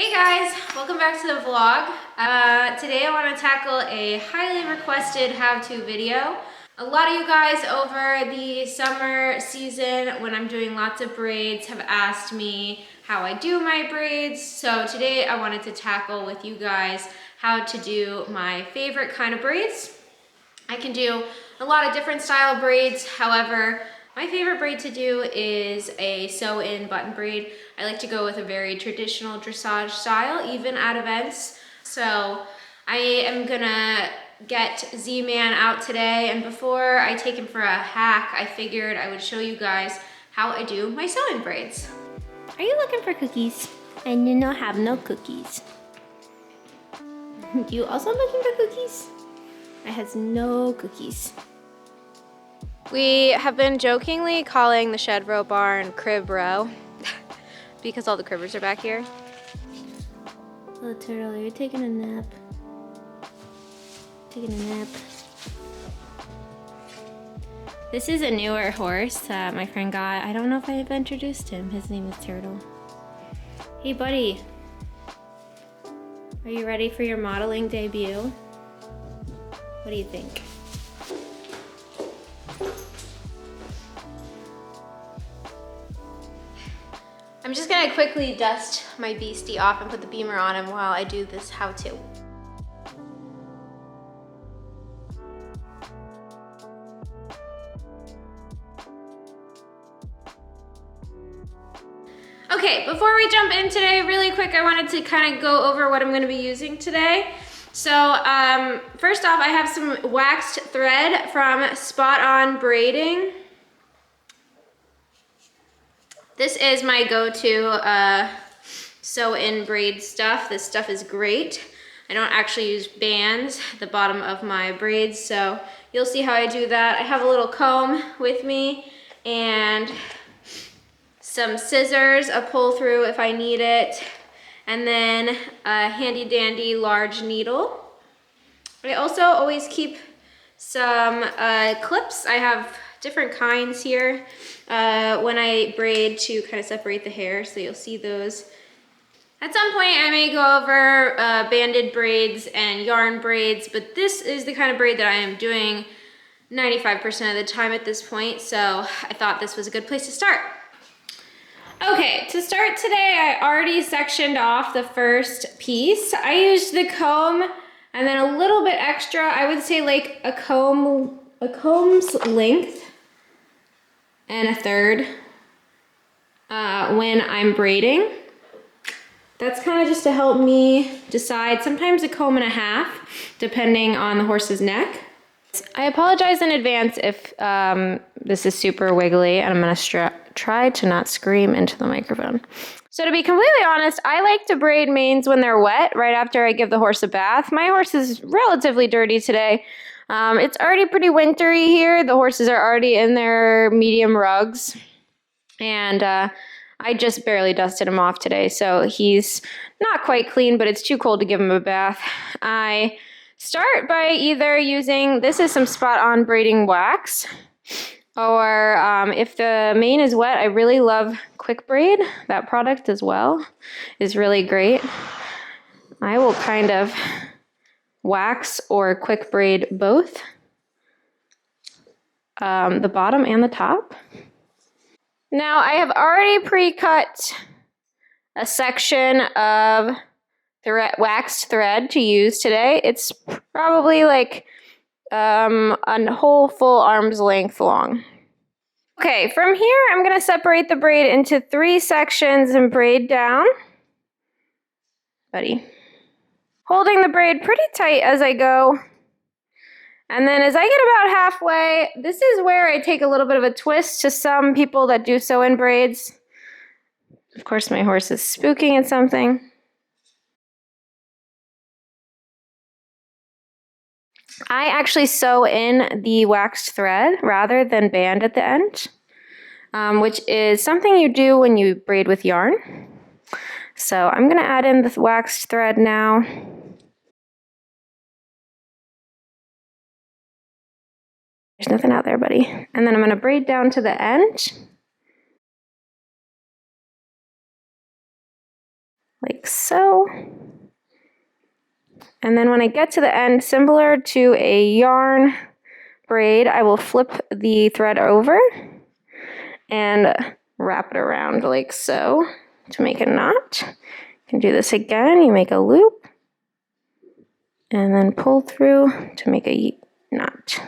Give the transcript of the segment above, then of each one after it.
Hey guys, welcome back to the vlog. Today I want to tackle a highly requested how-to video. A lot of you guys over the summer season when I'm doing lots of braids have asked me how I do my braids. So today I wanted to tackle with you guys how to do my favorite kind of braids. I can do a lot of different style braids. However, my favorite braid to do is a sew-in button braid. I like to go with a very traditional dressage style, even at events. So I am gonna get Z-Man out today, and before I take him for a hack, I figured I would show you guys how I do my sew-in braids. Are you looking for cookies? And you don't have no cookies. You also looking for cookies? I has no cookies. We have been jokingly calling the shed row barn crib row because all the cribbers are back here. Oh, turtle, you're taking a nap. Taking a nap. This is a newer horse that my friend got. I don't know if I've introduced him. His name is Turtle. Hey, buddy. Are you ready for your modeling debut? What do you think? I'm just gonna quickly dust my beastie off and put the beamer on him while I do this how-to. Okay, before we jump in today, really quick, I wanted to kind of go over what I'm gonna be using today. So first off, I have some waxed thread from Spot On Braiding. This is my go-to sew-in braid stuff. This stuff is great. I don't actually use bands at the bottom of my braids, so you'll see how I do that. I have a little comb with me and some scissors, a pull through if I need it, and then a handy dandy large needle. I also always keep some clips. I have different kinds here when I braid to kind of separate the hair, so you'll see those. At some point I may go over banded braids and yarn braids, but this is the kind of braid that I am doing 95% of the time at this point, so I thought this was a good place to start. Okay, to start today, I already sectioned off the first piece. I used the comb and then a little bit extra, I would say like a comb's length and a third when I'm braiding. That's kind of just to help me decide, sometimes a comb and a half, depending on the horse's neck. I apologize in advance if this is super wiggly, and I'm gonna try to not scream into the microphone. So to be completely honest, I like to braid manes when they're wet, right after I give the horse a bath. My horse is relatively dirty today. It's already pretty wintry here. The horses are already in their medium rugs, and I just barely dusted him off today, so he's not quite clean, but it's too cold to give him a bath. I start by either using, this is some Spot On Braiding wax, or if the mane is wet, I really love Quick Braid. That product as well is really great. I will kind of wax or quick braid both, the bottom and the top. Now I have already pre-cut a section of waxed thread to use today. It's probably like a whole full arm's length long. Okay, from here I'm gonna separate the braid into 3 sections and braid down. Buddy. Holding the braid pretty tight as I go. And then as I get about halfway, this is where I take a little bit of a twist to some people that do sew-in braids. Of course, my horse is spooking at something. I actually sew in the waxed thread rather than band at the end, which is something you do when you braid with yarn. So I'm gonna add in the waxed thread now. There's nothing out there, buddy. And then I'm gonna braid down to the end. like so. And then when I get to the end, similar to a yarn braid, I will flip the thread over and wrap it around like so to make a knot. You can do this again. You make a loop and then pull through to make a knot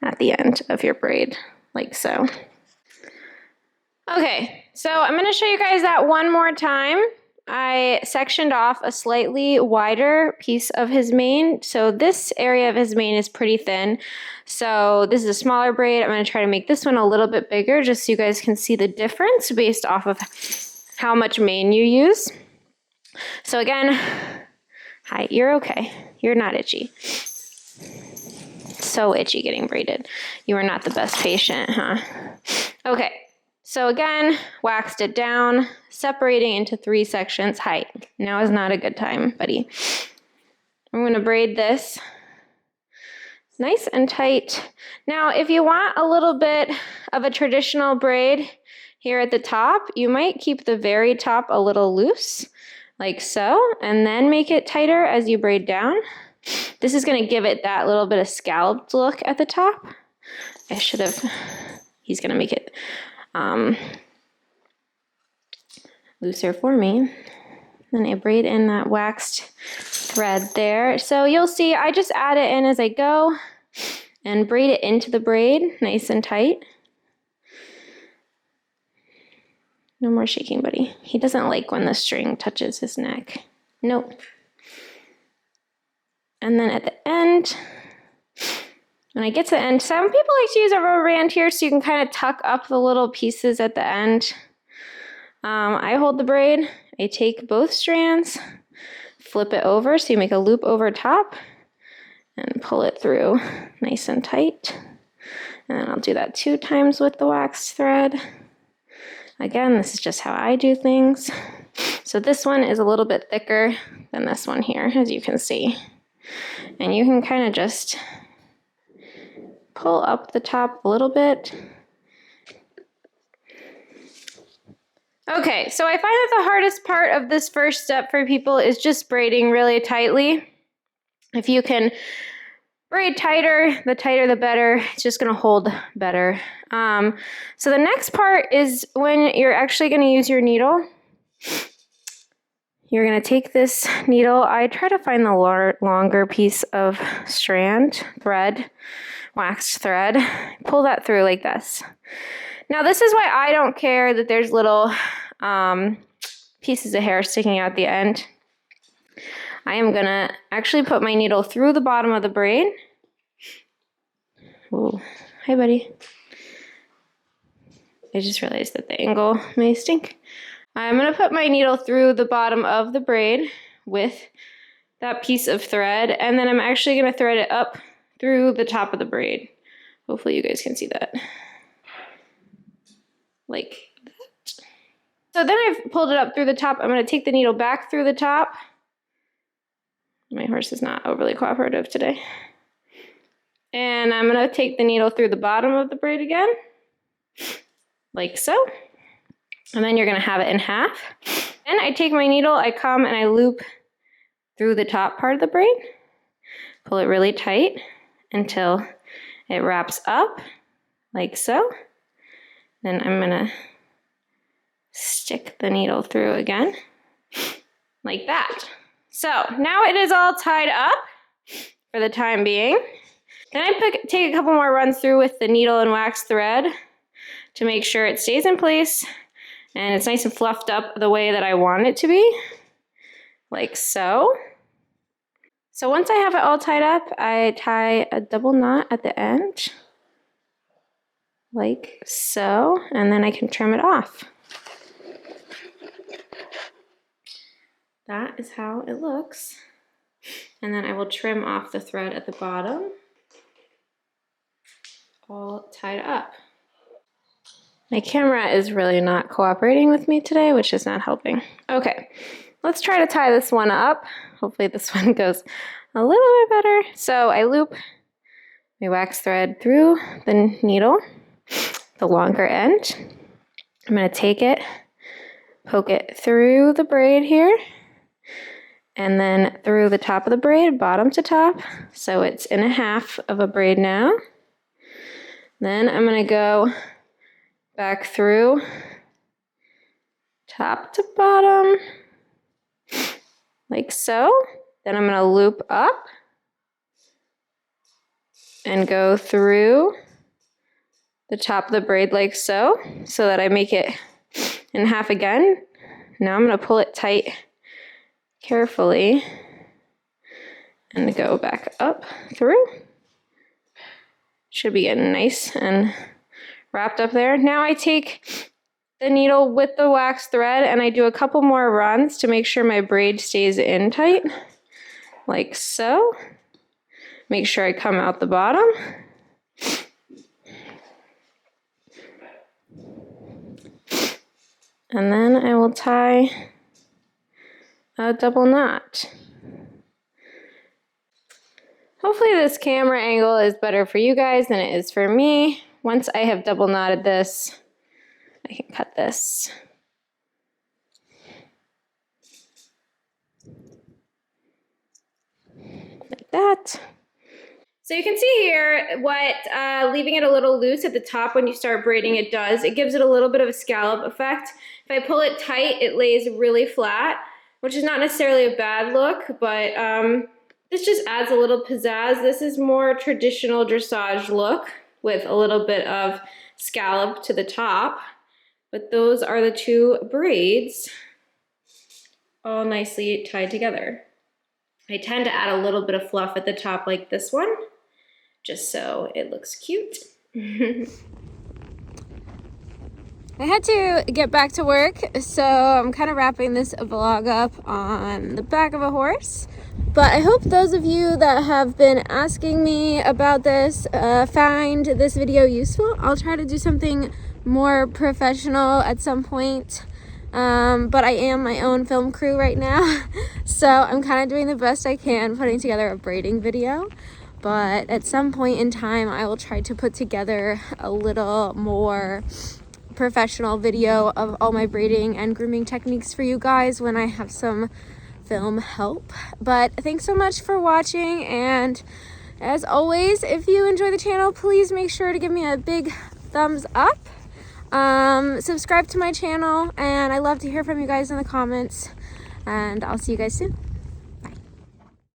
at the end of your braid, like so. Okay, so I'm going to show you guys that one more time. I sectioned off a slightly wider piece of his mane. So this area of his mane is pretty thin. So this is a smaller braid. I'm going to try to make this one a little bit bigger just so you guys can see the difference based off of how much mane you use. So again, hi, you're okay. You're not itchy. So itchy getting braided. You are not the best patient, huh? Okay. So again, waxed it down, separating into 3 sections. Height. Now is not a good time, buddy. I'm going to braid this nice and tight. Now, if you want a little bit of a traditional braid here at the top, you might keep the very top a little loose, like so, and then make it tighter as you braid down. This is going to give it that little bit of scalloped look at the top. He's going to make it looser for me. Then I braid in that waxed thread there. So you'll see I just add it in as I go and braid it into the braid nice and tight. No more shaking, buddy. He doesn't like when the string touches his neck. Nope. And then at the end, when I get to the end, some people like to use a rubber band here so you can kind of tuck up the little pieces at the end. I hold the braid, I take both strands, flip it over so you make a loop over top, and pull it through nice and tight. And then I'll do that 2 times with the waxed thread. Again, this is just how I do things. So this one is a little bit thicker than this one here, as you can see. And you can kind of just pull up the top a little bit. Okay, so I find that the hardest part of this first step for people is just braiding really tightly. If you can braid tighter the better. It's just going to hold better. So the next part is when you're actually going to use your needle. You're going to take this needle. I try to find the longer piece of thread, waxed thread. Pull that through like this. Now this is why I don't care that there's little pieces of hair sticking out the end. I am going to actually put my needle through the bottom of the braid. Ooh, hi buddy. I just realized that the angle may stink. I'm going to put my needle through the bottom of the braid with that piece of thread, and then I'm actually going to thread it up through the top of the braid. Hopefully you guys can see that. Like that. So then I've pulled it up through the top. I'm going to take the needle back through the top. My horse is not overly cooperative today. And I'm going to take the needle through the bottom of the braid again, like so. And then you're going to have it in half. And I take my needle, I come and I loop through the top part of the braid, pull it really tight until it wraps up, like so. Then I'm going to stick the needle through again, like that. So now it is all tied up for the time being. Then I take a couple more runs through with the needle and wax thread to make sure it stays in place and it's nice and fluffed up the way that I want it to be, like so. So once I have it all tied up, I tie a double knot at the end, like so, and then I can trim it off. That is how it looks. And then I will trim off the thread at the bottom, all tied up. My camera is really not cooperating with me today, which is not helping. Okay, let's try to tie this one up. Hopefully this one goes a little bit better. So I loop my wax thread through the needle, the longer end. I'm going to take it, poke it through the braid here, and then through the top of the braid, bottom to top. So it's in a half of a braid now. Then I'm gonna go back through top to bottom, like so. Then I'm gonna loop up and go through the top of the braid like so, so that I make it in half again. Now I'm gonna pull it tight carefully and go back up through. Should be getting nice and wrapped up there. Now I take the needle with the wax thread and I do a couple more runs to make sure my braid stays in tight, like so. Make sure I come out the bottom. And then I will tie a double knot. Hopefully this camera angle is better for you guys than it is for me. Once I have double knotted this, I can cut this. Like that. So you can see here what leaving it a little loose at the top when you start braiding it does. It gives it a little bit of a scallop effect. If I pull it tight, it lays really flat, which is not necessarily a bad look, but this just adds a little pizzazz. This is more traditional dressage look with a little bit of scallop to the top. But those are the two braids all nicely tied together. I tend to add a little bit of fluff at the top like this one, just so it looks cute. I had to get back to work, so I'm kind of wrapping this vlog up on the back of a horse. But I hope those of you that have been asking me about this find this video useful. I'll try to do something more professional at some point. But I am my own film crew right now, so I'm kind of doing the best I can putting together a braiding video. But at some point in time, I will try to put together a little more professional video of all my braiding and grooming techniques for you guys when I have some film help. But thanks so much for watching, and as always, if you enjoy the channel, please make sure to give me a big thumbs up. Subscribe to my channel, and I love to hear from you guys in the comments, and I'll see you guys soon.